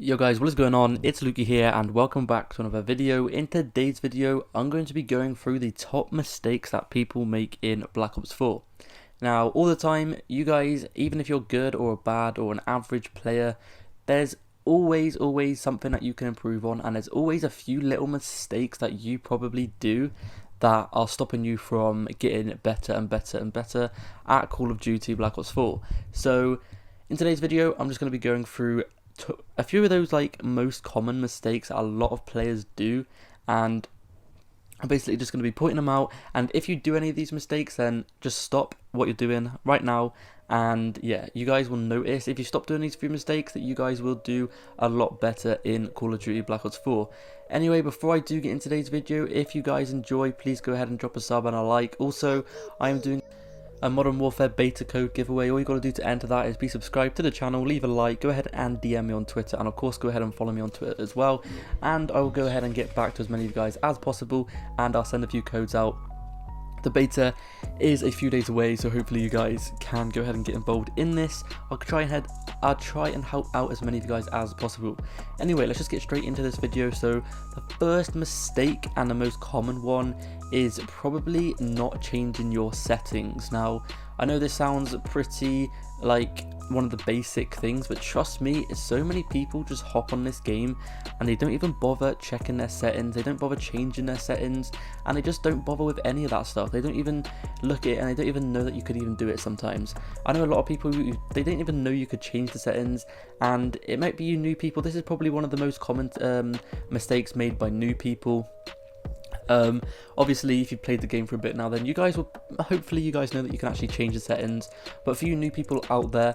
Yo guys, what is going on? It's Lukey here and welcome back to another video. In today's video, I'm going to be going through the top mistakes that people make in Black Ops 4. Now, all the time, you guys, even if you're good or bad or an average player, there's always something that you can improve on, and there's always a few little mistakes that you probably do that are stopping you from getting better and better at Call of Duty Black Ops 4. So, in today's video, I'm just going to be going through a few of those most common mistakes that a lot of players do, and I'm basically just going to be pointing them out. And if you do any of these mistakes, then just stop what you're doing right now, and yeah, you guys will notice if you stop doing these few mistakes that you guys will do a lot better in Call of Duty Black Ops 4. Anyway, before I do get into today's video, if you guys enjoy, please go ahead and drop a sub and a like. Also, I am doing a Modern Warfare beta code giveaway. All you got to do to enter that is be subscribed to the channel, leave a like, go ahead and DM me on Twitter, and of course go ahead and follow me on Twitter as well, and I will go ahead and get back to as many of you guys as possible, and I'll send a few codes out. The beta is a few days away, so hopefully you guys can go ahead and get involved in this. I'll try and help out as many of you guys as possible. Anyway, let's just get straight into this video. So the first mistake, and the most common one, is probably not changing your settings. Now, I know this sounds pretty like one of the basic things, but trust me, so many people just hop on this game and they don't even bother checking their settings, they don't bother changing their settings, and they just don't bother with any of that stuff. They don't even look at it, and they don't even know that you could even do it sometimes. I know a lot of people who, they didn't even know you could change the settings, and it might be you new people. This is probably one of the most common mistakes made by new people. Obviously, if you've played the game for a bit now, then you guys will, hopefully you guys know that you can actually change the settings. But for you new people out there,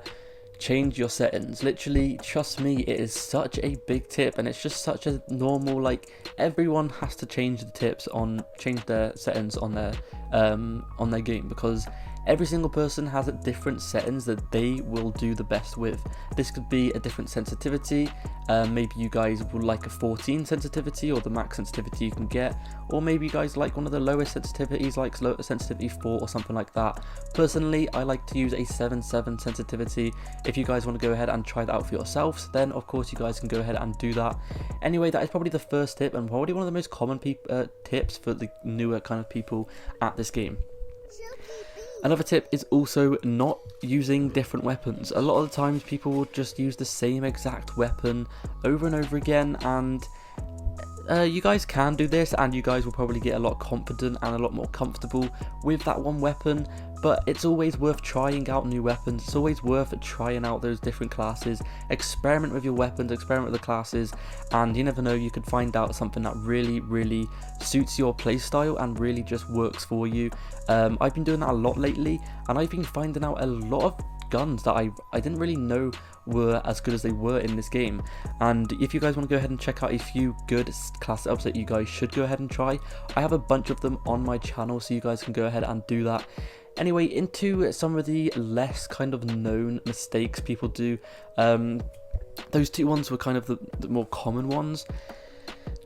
change your settings. Literally, trust me, it is such a big tip, and it's just such a normal, everyone has to change their settings on their game, because every single person has a different settings that they will do the best with. This could be a different sensitivity. Maybe you guys will like a 14 sensitivity, or the max sensitivity you can get, or maybe you guys like one of the lowest sensitivities, like sensitivity 4 or something like that. Personally, I like to use a 7.7 sensitivity. If you guys want to go ahead and try that out for yourselves, then of course you guys can go ahead and do that. Anyway, that is probably the first tip, and probably one of the most common tips for the newer kind of people at this game. Another tip is also not using different weapons. A lot of the times people will just use the same exact weapon over and over again, and you guys can do this, and you guys will probably get a lot confident and a lot more comfortable with that one weapon, but it's always worth trying out new weapons. It's always worth trying out those different classes. Experiment with your weapons, experiment with the classes, and you never know, you could find out something that really suits your playstyle and really just works for you. I've been doing that a lot lately, and I've been finding out a lot of guns that I didn't really know were as good as they were in this game. And if you guys want to go ahead and check out a few good class setups that you guys should go ahead and try, I have a bunch of them on my channel, so you guys can go ahead and do that. Anyway, into some of the less kind of known mistakes people do. Those two ones were kind of the more common ones.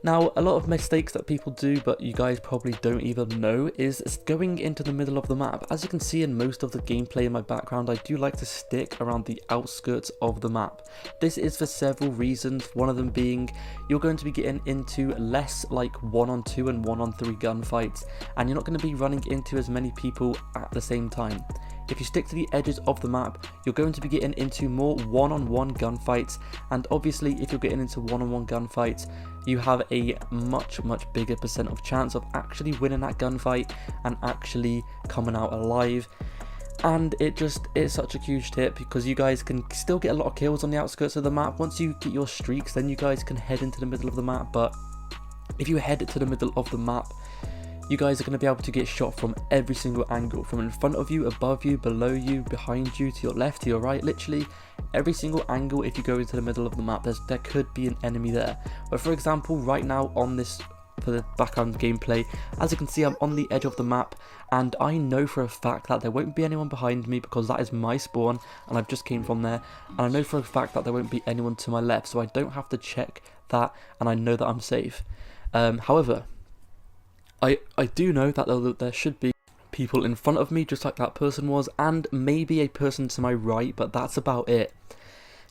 Now, a lot of mistakes that people do, but you guys probably don't even know, is going into the middle of the map. As you can see in most of the gameplay in my background, I do like to stick around the outskirts of the map. This is for several reasons, one of them being you're going to be getting into less 1-on-2 and 1-on-3 gunfights, and you're not going to be running into as many people at the same time. If you stick to the edges of the map, you're going to be getting into more one-on-one gunfights, and obviously if you're getting into one-on-one gunfights, you have a much bigger percent of chance of actually winning that gunfight and actually coming out alive. And it's such a huge tip, because you guys can still get a lot of kills on the outskirts of the map. Once you get your streaks, then you guys can head into the middle of the map, but if you head to the middle of the map, you guys are going to be able to get shot from every single angle, from in front of you, above you, below you, behind you, to your left, to your right, literally every single angle. If you go into the middle of the map, there could be an enemy there. But for example, right now on this, for the background gameplay, as you can see, I'm on the edge of the map, and I know for a fact that there won't be anyone behind me, because that is my spawn and I've just came from there, and I know for a fact that there won't be anyone to my left, so I don't have to check that, and I know that I'm safe. However, I do know that there should be people in front of me, just like that person was, and maybe a person to my right, but that's about it.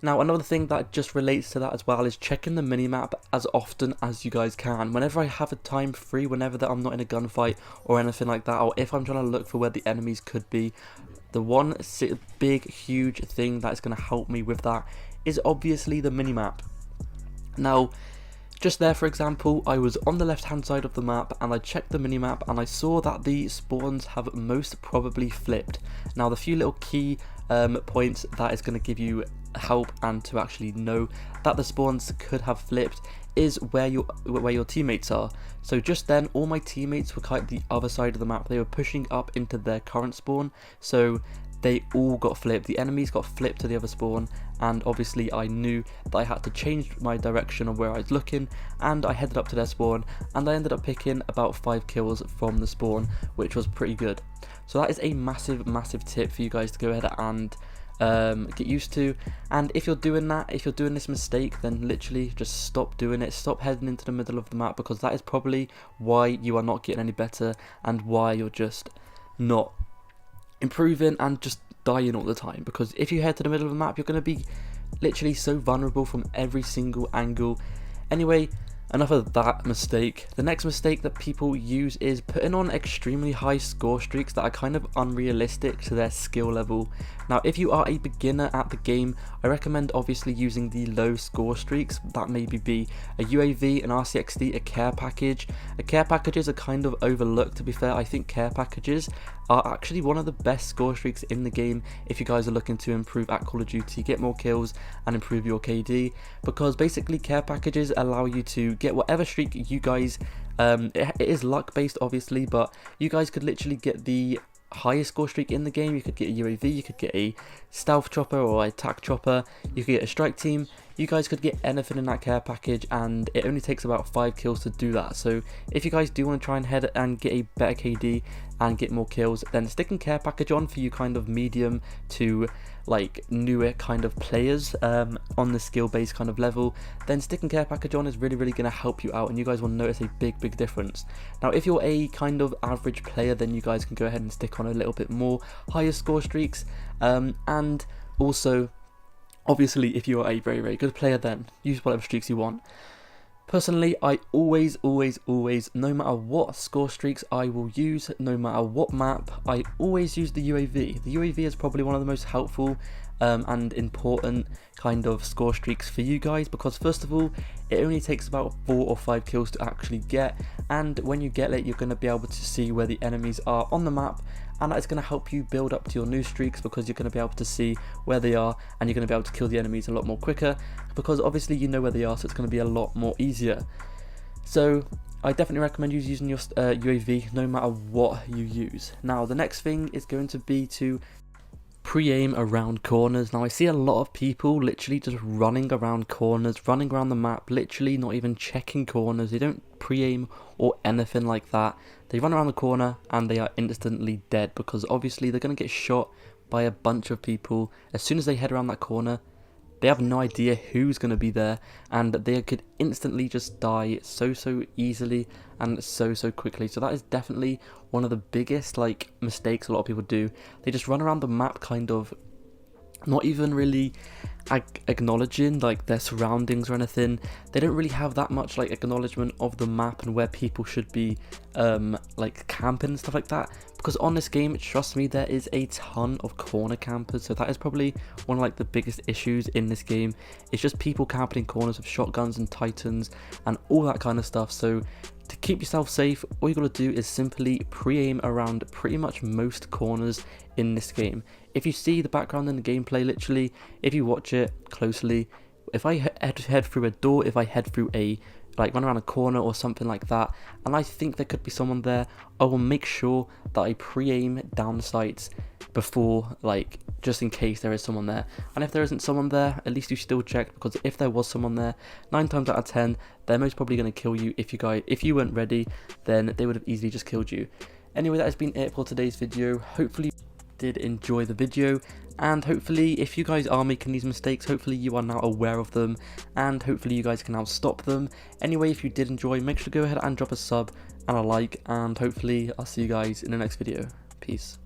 Now, another thing that just relates to that as well is checking the minimap as often as you guys can. Whenever I have a time free, whenever that I'm not in a gunfight or anything like that, or if I'm trying to look for where the enemies could be, the one big, huge thing that is going to help me with that is obviously the minimap. Now, just there, for example, I was on the left hand side of the map and I checked the minimap and I saw that the spawns have most probably flipped. Now, the few little key points that is going to give you help and to actually know that the spawns could have flipped is where your teammates are. So just then, all my teammates were kind of the other side of the map. They were pushing up into their current spawn, so they all got flipped. The enemies got flipped to the other spawn, and obviously I knew that I had to change my direction of where I was looking, and I headed up to their spawn, and I ended up picking about 5 kills from the spawn, which was pretty good. So that is a massive tip for you guys to go ahead and get used to. And if you're doing that, if you're doing this mistake, then literally just stop doing it. Stop heading into the middle of the map, because that is probably why you are not getting any better and why you're just not improving and just dying all the time. Because if you head to the middle of the map, you're going to be literally so vulnerable from every single angle. Anyway, enough of that mistake. The next mistake that people use is putting on extremely high score streaks that are kind of unrealistic to their skill level. Now, if you are a beginner at the game, I recommend obviously using the low score streaks. That maybe be a UAV, an RCXD, a care package. Care packages are kind of overlooked, to be fair. I think care packages are actually one of the best score streaks in the game if you guys are looking to improve at Call of Duty, get more kills and improve your KD, because basically care packages allow you to get whatever streak you guys, it is luck based obviously, but you guys could literally get the highest score streak in the game. You could get a UAV, you could get a stealth chopper or a attack chopper, you could get a strike team. You guys could get anything in that care package, and it only takes about 5 kills to do that. So if you guys do want to try and head and get a better KD and get more kills, then sticking care package on for you kind of medium to like newer kind of players on the skill based kind of level, then sticking care package on is really going to help you out, and you guys will notice a big difference. Now, if you're a kind of average player, then you guys can go ahead and stick on a little bit more higher score streaks, and also obviously if you are a very good player, then use whatever streaks you want. Personally, I always, no matter what score streaks I will use, no matter what map, I always use the UAV. The UAV is probably one of the most helpful and important kind of score streaks for you guys, because first of all, it only takes about 4 or 5 kills to actually get, and when you get it, you're going to be able to see where the enemies are on the map, and that is going to help you build up to your new streaks, because you're going to be able to see where they are, and you're going to be able to kill the enemies a lot more quicker, because obviously you know where they are, so it's going to be a lot more easier. So I definitely recommend you using your UAV no matter what you use. Now, the next thing is going to be to pre-aim around corners. Now, I see a lot of people literally just running around corners, running around the map, literally not even checking corners. They don't pre-aim or anything like that. They run around the corner and they are instantly dead, because obviously they're going to get shot by a bunch of people. As soon as they head around that corner, they have no idea who's going to be there, and they could instantly just die so easily and so quickly. So that is definitely one of the biggest like mistakes a lot of people do. They just run around the map kind of not even really acknowledging like their surroundings or anything. They don't really have that much like acknowledgement of the map and where people should be like camping and stuff like that, because on this game, trust me, there is a ton of corner campers. So that is probably one of like the biggest issues in this game. It's just people camping in corners with shotguns and titans and all that kind of stuff. So to keep yourself safe, all you gotta do is simply pre-aim around pretty much most corners in this game. If you see the background in the gameplay, literally, if you watch it closely, if I head through a door, if I head through a run around a corner or something like that, and I think there could be someone there, I will make sure that I pre-aim down the sights before, like, just in case there is someone there. And if there isn't someone there, at least you still check, because if there was someone there, 9 times out of 10, they're most probably going to kill you. If you weren't ready, then they would have easily just killed you. Anyway, that has been it for today's video. Hopefully you did enjoy the video, and hopefully if you guys are making these mistakes, hopefully you are now aware of them, and hopefully you guys can now stop them. Anyway, if you did enjoy, make sure to go ahead and drop a sub and a like, and hopefully I'll see you guys in the next video. Peace.